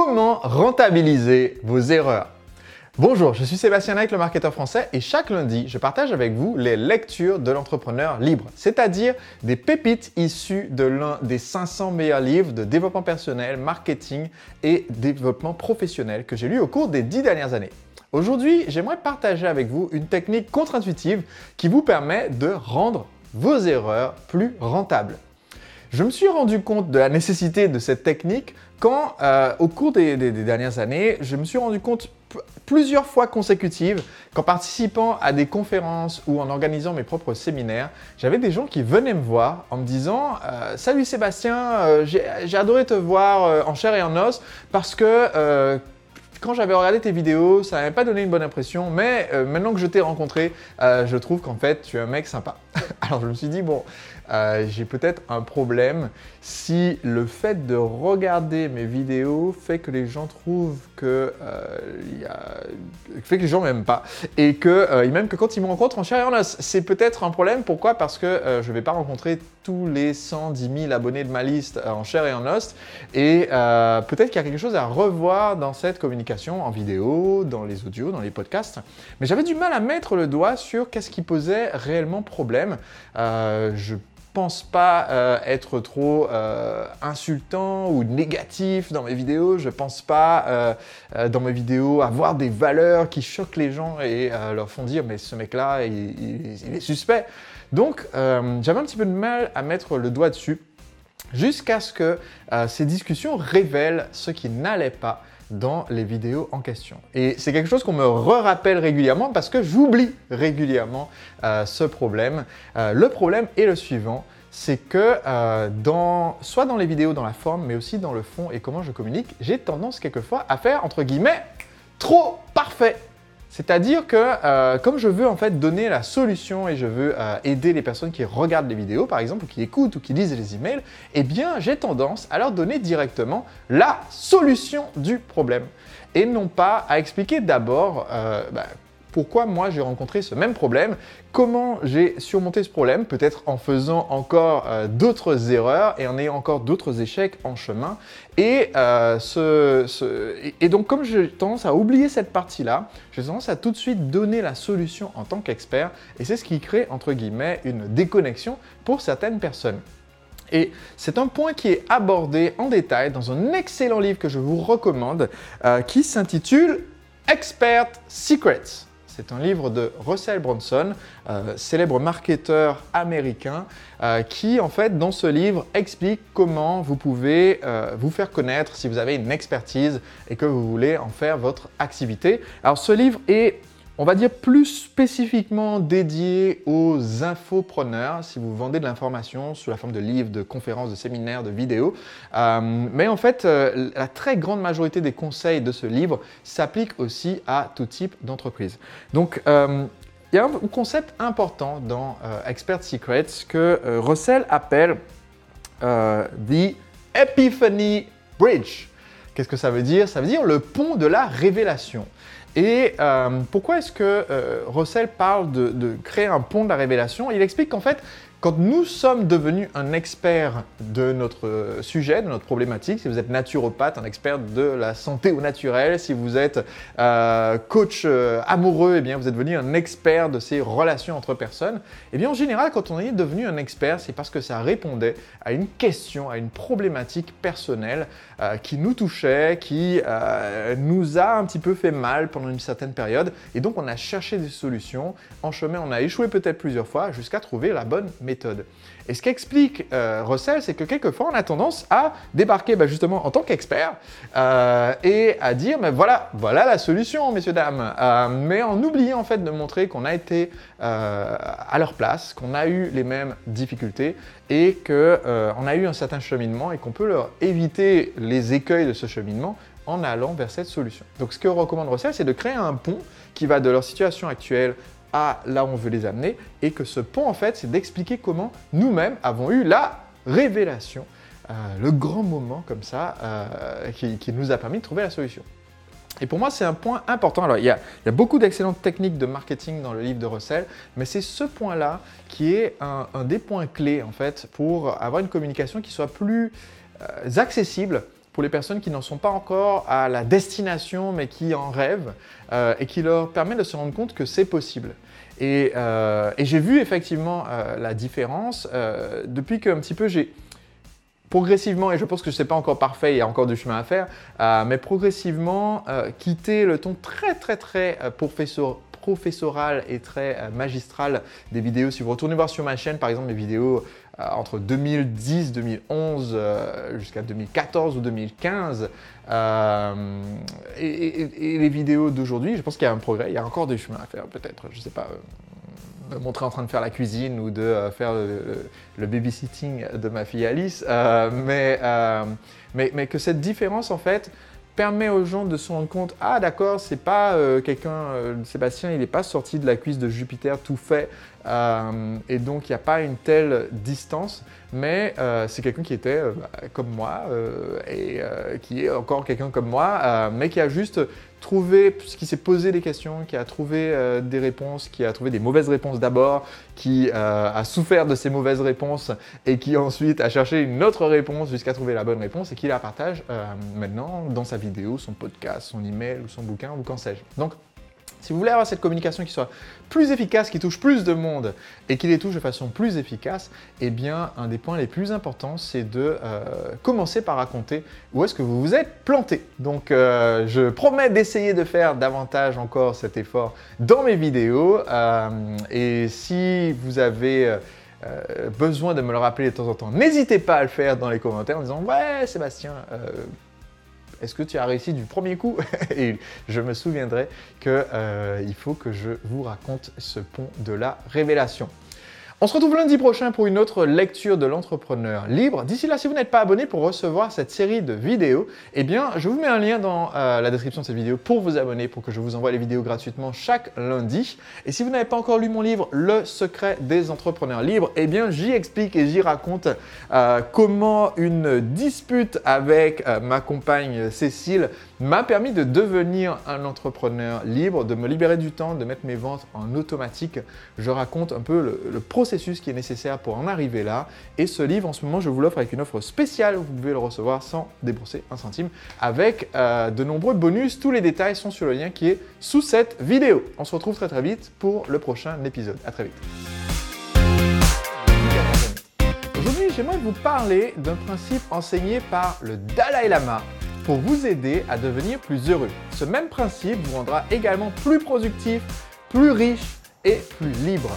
Comment rentabiliser vos erreurs? Bonjour, je suis Sébastien Naik, le marketeur français, et chaque lundi, je partage avec vous les lectures de l'entrepreneur libre, c'est-à-dire des pépites issues de l'un des 500 meilleurs livres de développement personnel, marketing et développement professionnel que j'ai lu au cours des 10 dernières années. Aujourd'hui, j'aimerais partager avec vous une technique contre-intuitive qui vous permet de rendre vos erreurs plus rentables. Je me suis rendu compte de la nécessité de cette technique quand, au cours des dernières années, je me suis rendu compte plusieurs fois consécutives qu'en participant à des conférences ou en organisant mes propres séminaires, j'avais des gens qui venaient me voir en me disant « Salut Sébastien, j'ai adoré te voir en chair et en os parce que… quand j'avais regardé tes vidéos, ça n'avait pas donné une bonne impression, mais maintenant que je t'ai rencontré, je trouve qu'en fait, tu es un mec sympa. » Alors je me suis dit, bon, j'ai peut-être un problème si le fait de regarder mes vidéos fait que les gens trouvent que, fait que les gens ne m'aiment pas et que même que quand ils me rencontrent en chair et en os, c'est peut-être un problème. Pourquoi? Parce que je ne vais pas rencontrer tous les 110 000 abonnés de ma liste en chair et en os et peut-être qu'il y a quelque chose à revoir dans cette communication en vidéo, dans les audios, dans les podcasts. Mais j'avais du mal à mettre le doigt sur qu'est-ce qui posait réellement problème. Je pense pas être trop insultant ou négatif dans mes vidéos. Je pense pas dans mes vidéos avoir des valeurs qui choquent les gens et leur font dire mais ce mec-là, il est suspect. Donc j'avais un petit peu de mal à mettre le doigt dessus jusqu'à ce que ces discussions révèlent ce qui n'allait pas dans les vidéos en question. Et c'est quelque chose qu'on me rappelle régulièrement parce que j'oublie régulièrement ce problème. Le problème est le suivant, c'est que soit dans les vidéos, dans la forme, mais aussi dans le fond et comment je communique, j'ai tendance quelquefois à faire, entre guillemets, trop parfait. C'est-à-dire que comme je veux en fait donner la solution et je veux aider les personnes qui regardent les vidéos par exemple, ou qui écoutent ou qui lisent les emails, eh bien j'ai tendance à leur donner directement la solution du problème et non pas à expliquer d'abord pourquoi moi j'ai rencontré ce même problème, comment j'ai surmonté ce problème, peut-être en faisant encore d'autres erreurs et en ayant encore d'autres échecs en chemin. Et donc comme j'ai tendance à oublier cette partie-là, j'ai tendance à tout de suite donner la solution en tant qu'expert et c'est ce qui crée entre guillemets une déconnexion pour certaines personnes. Et c'est un point qui est abordé en détail dans un excellent livre que je vous recommande qui s'intitule Expert Secrets. C'est un livre de Russell Brunson, célèbre marketeur américain, qui en fait dans ce livre explique comment vous pouvez vous faire connaître si vous avez une expertise et que vous voulez en faire votre activité. Alors ce livre est, on va dire, plus spécifiquement dédié aux infopreneurs, si vous vendez de l'information sous la forme de livres, de conférences, de séminaires, de vidéos. Mais en fait, la très grande majorité des conseils de ce livre s'appliquent aussi à tout type d'entreprise. Donc, il y a un concept important dans Expert Secrets que Russell appelle The Epiphany Bridge. Qu'est-ce que ça veut dire? Ça veut dire le pont de la révélation. Et pourquoi est-ce que Russell parle de créer un pont de la révélation? Il explique qu'en fait, quand nous sommes devenus un expert de notre sujet, de notre problématique, si vous êtes naturopathe, un expert de la santé au naturel, si vous êtes coach amoureux, eh bien vous êtes devenu un expert de ces relations entre personnes. Eh bien en général, quand on est devenu un expert, c'est parce que ça répondait à une question, à une problématique personnelle qui nous touchait, qui nous a un petit peu fait mal pendant une certaine période. Et donc on a cherché des solutions. En chemin, on a échoué peut-être plusieurs fois jusqu'à trouver la bonne méthode. Et ce qu'explique Russell, c'est que quelquefois on a tendance à débarquer justement en tant qu'expert et à dire mais voilà la solution messieurs dames, mais en oubliant en fait de montrer qu'on a été à leur place, qu'on a eu les mêmes difficultés et qu'on a eu un certain cheminement et qu'on peut leur éviter les écueils de ce cheminement en allant vers cette solution. Donc ce que recommande Russell, c'est de créer un pont qui va de leur situation actuelle à là où on veut les amener et que ce pont en fait c'est d'expliquer comment nous-mêmes avons eu la révélation, le grand moment comme ça qui nous a permis de trouver la solution. Et pour moi, c'est un point important. Alors, il y a beaucoup d'excellentes techniques de marketing dans le livre de Russell, mais c'est ce point-là qui est un des points clés en fait pour avoir une communication qui soit plus accessible pour les personnes qui n'en sont pas encore à la destination, mais qui en rêvent, et qui leur permet de se rendre compte que c'est possible. Et j'ai vu effectivement la différence depuis qu'un petit peu j'ai progressivement, et je pense que ce n'est pas encore parfait, il y a encore du chemin à faire, mais progressivement quitté le ton très professoral et très magistral des vidéos. Si vous retournez voir sur ma chaîne, par exemple, mes vidéos entre 2010, 2011 jusqu'à 2014 ou 2015, et les vidéos d'aujourd'hui, je pense qu'il y a un progrès, il y a encore du chemin à faire peut-être, je ne sais pas. Me montrer en train de faire la cuisine ou de faire le babysitting de ma fille Alice, mais que cette différence en fait permet aux gens de se rendre compte, ah d'accord, c'est pas Sébastien, il n'est pas sorti de la cuisse de Jupiter tout fait, et donc il n'y a pas une telle distance, mais c'est quelqu'un qui était comme moi, et qui est encore quelqu'un comme moi, mais qui a juste trouvé, qui s'est posé des questions, qui a trouvé des réponses, qui a trouvé des mauvaises réponses d'abord, qui a souffert de ces mauvaises réponses et qui ensuite a cherché une autre réponse jusqu'à trouver la bonne réponse et qui la partage maintenant dans sa vidéo, son podcast, son email ou son bouquin ou qu'en sais-je. Donc, si vous voulez avoir cette communication qui soit plus efficace, qui touche plus de monde et qui les touche de façon plus efficace, eh bien, un des points les plus importants, c'est de commencer par raconter où est-ce que vous vous êtes planté. Donc, je promets d'essayer de faire davantage encore cet effort dans mes vidéos. Et si vous avez besoin de me le rappeler de temps en temps, n'hésitez pas à le faire dans les commentaires en disant « Ouais, Sébastien, est-ce que tu as réussi du premier coup ?» Et je me souviendrai qu'il faut que je vous raconte ce pont de la révélation. On se retrouve lundi prochain pour une autre lecture de l'entrepreneur libre. D'ici là, si vous n'êtes pas abonné pour recevoir cette série de vidéos, eh bien, je vous mets un lien dans la description de cette vidéo pour vous abonner, pour que je vous envoie les vidéos gratuitement chaque lundi. Et si vous n'avez pas encore lu mon livre, Le secret des entrepreneurs libres, eh bien, j'y explique et j'y raconte comment une dispute avec ma compagne Cécile m'a permis de devenir un entrepreneur libre, de me libérer du temps, de mettre mes ventes en automatique. Je raconte un peu le processus qui est nécessaire pour en arriver là. Et ce livre, en ce moment, je vous l'offre avec une offre spéciale. Vous pouvez le recevoir sans débourser un centime avec de nombreux bonus. Tous les détails sont sur le lien qui est sous cette vidéo. On se retrouve très vite pour le prochain épisode. À très vite. Aujourd'hui, j'aimerais vous parler d'un principe enseigné par le Dalai Lama pour vous aider à devenir plus heureux. Ce même principe vous rendra également plus productif, plus riche et plus libre.